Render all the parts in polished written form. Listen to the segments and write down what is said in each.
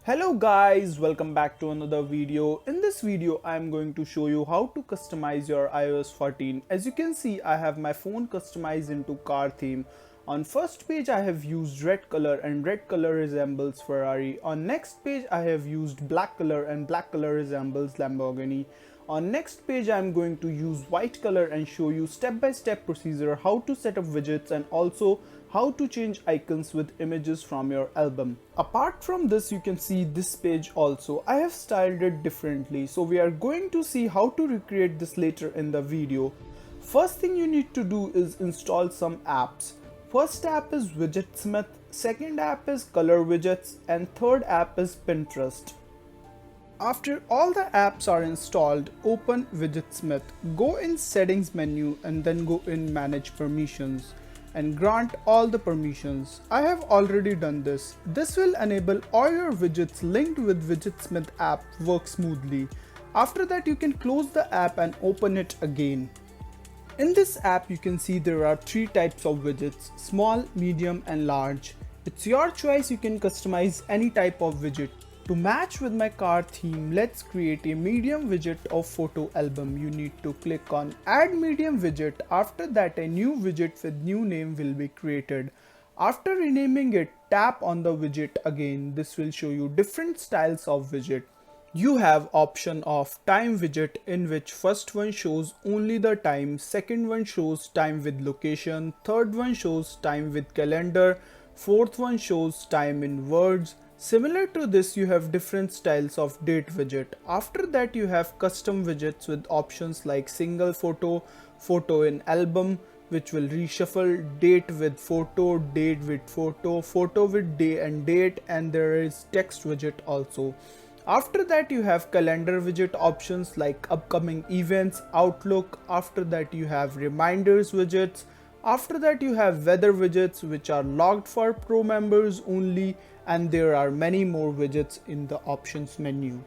Hello guys, welcome back to another video. In this video I am going to show you how to customize your iOS 14. As you can see, I have my phone customized into car theme. On first page I have used red color and red color resembles Ferrari. On next page I have used black color and black color resembles Lamborghini. On next page I am going to use white color and show you step-by-step procedure how to set up widgets and also how to change icons with images from your album. Apart from this, you can see this page also. I have styled it differently, so we are going to see how to recreate this later in the video. First thing you need to do is install some apps. First app is Widgetsmith, second app is Color Widgets, and third app is Pinterest. After all the apps are installed, open Widgetsmith, go in settings menu and then go in manage permissions and grant all the permissions. I have already done this. This will enable all your widgets linked with Widgetsmith app work smoothly. After that you can close the app and open it again. In this app you can see there are three types of widgets: small, medium and large. It's your choice, you can customize any type of widget. To match with my car theme, let's create a medium widget of photo album. You need to click on add medium widget. After that a new widget with new name will be created. After renaming it, tap on the widget again. This will show you different styles of widget. You have option of time widget, in which first one shows only the time, second one shows time with location, third one shows time with calendar, fourth one shows time in words. Similar to this, you have different styles of date widget. After that you have custom widgets with options like single photo, photo in album, which will reshuffle, date with photo, date with photo, photo with day and date, and there is text widget also. After that you have calendar widget options like upcoming events, outlook. After that you have reminders widgets. After that you have weather widgets, which are logged for pro members only, and there are many more widgets in the options menu.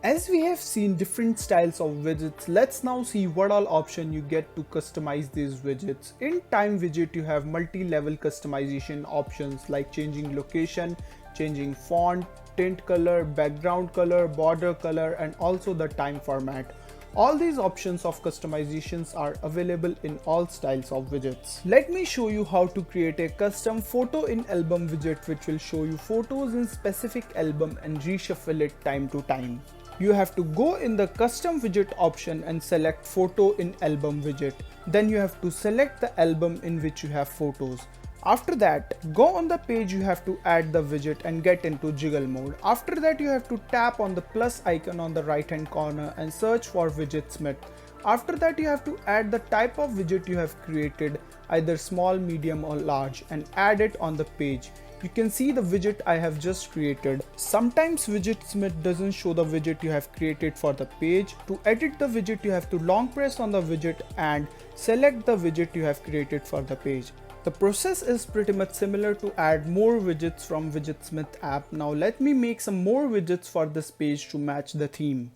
As we have seen different styles of widgets, let's now see what all option you get to customize these widgets. In time widget you have multi-level customization options like changing location, changing font, tint color, background color, border color, and also the time format. All these options of customizations are available in all styles of widgets. Let me show you how to create a custom photo in album widget, which will show you photos in specific album and reshuffle it time to time. You have to go in the custom widget option and select photo in album widget. Then you have to select the album in which you have photos. After that, go on the page you have to add the widget and get into jiggle mode. After that you have to tap on the plus icon on the right hand corner and search for Widgetsmith. After that you have to add the type of widget you have created, either small, medium or large, and add it on the page. You can see the widget I have just created. Sometimes Widgetsmith doesn't show the widget you have created for the page. To edit the widget you have to long press on the widget and select the widget you have created for the page. The process is pretty much similar to add more widgets from Widgetsmith app. Now let me make some more widgets for this page to match the theme.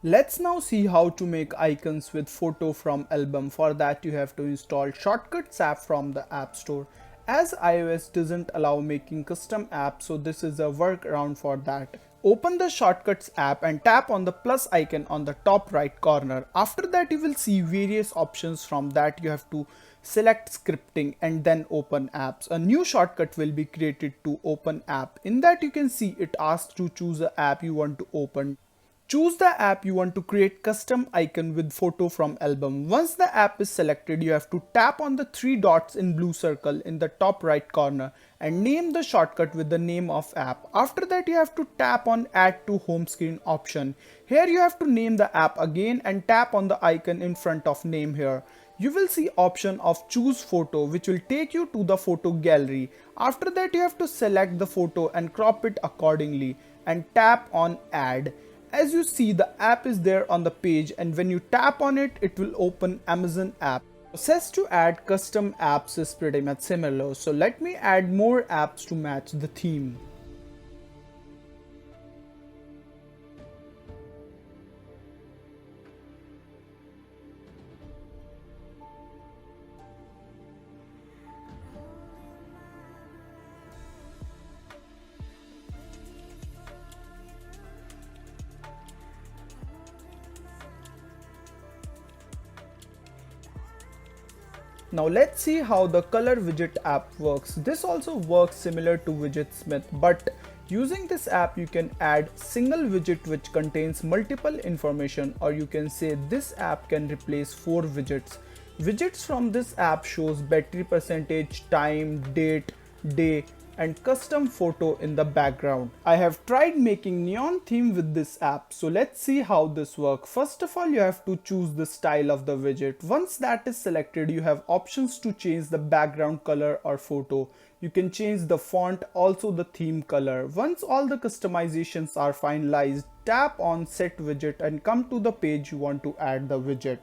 Let's now see how to make icons with photo from album. For that you have to install Shortcuts app from the App Store. As iOS doesn't allow making custom apps, so this is a workaround for that. Open the Shortcuts app and tap on the plus icon on the top right corner. After that you will see various options. From that you have to select scripting and then open apps. A new shortcut will be created to open app. In that you can see it asks to choose the app you want to open. Choose the app you want to create custom icon with photo from album. Once the app is selected, you have to tap on the three dots in blue circle in the top right corner and name the shortcut with the name of app. After that you have to tap on add to home screen option. Here you have to name the app again and tap on the icon in front of name here. You will see option of choose photo, which will take you to the photo gallery. After that you have to select the photo and crop it accordingly and tap on add. As you see, the app is there on the page, and when you tap on it, it will open Amazon app. The process to add custom apps is pretty much similar, so let me add more apps to match the theme. Now let's see how the color widget app works. This also works similar to Widgetsmith, but using this app you can add single widget which contains multiple information, or you can say this app can replace 4 widgets. Widgets from this app shows battery percentage, time, date, day, and custom photo in the background. I have tried making neon theme with this app, so let's see how this works. First of all, you have to choose the style of the widget. Once that is selected, you have options to change the background color or photo. You can change the font, also the theme color. Once all the customizations are finalized, tap on set widget and come to the page you want to add the widget.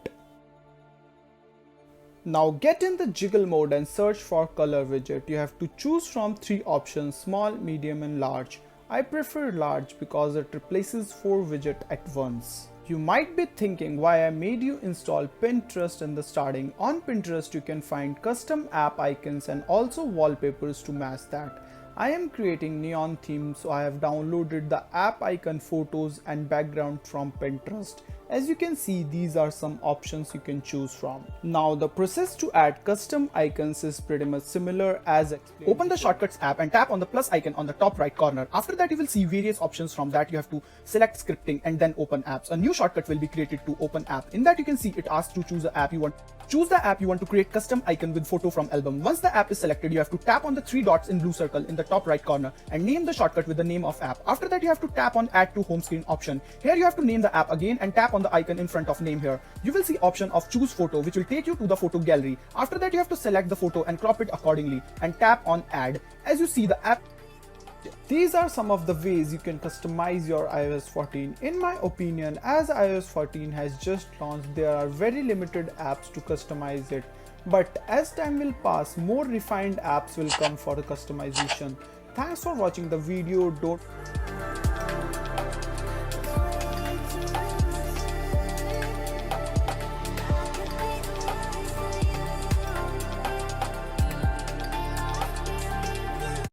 Now get in the jiggle mode and search for color widget. You have to choose from 3 options: small, medium and large. I prefer large because it replaces 4 widgets at once. You might be thinking why I made you install Pinterest in the starting. On Pinterest you can find custom app icons and also wallpapers to match that. I am creating neon theme, so I have downloaded the app icon photos and background from Pinterest. As you can see, these are some options you can choose from. Now the process to add custom icons is pretty much similar as explained. Open the Shortcuts app and tap on the plus icon on the top right corner. After that you will see various options. From that you have to select scripting and then open apps. A new shortcut will be created to open app. In that you can see it asks to choose the app you want. Choose the app you want to create custom icon with photo from album. Once the app is selected, you have to tap on the 3 dots in blue circle in the top right corner and name the shortcut with the name of app. After that you have to tap on add to home screen option. Here you have to name the app again and tap on the icon in front of name here. You will see option of choose photo, which will take you to the photo gallery. After that you have to select the photo and crop it accordingly and tap on add. As you see, the app. These are some of the ways you can customize your iOS 14. In my opinion, as iOS 14 has just launched, there are very limited apps to customize it. But as time will pass, more refined apps will come for the customization. Thanks for watching the video. Don't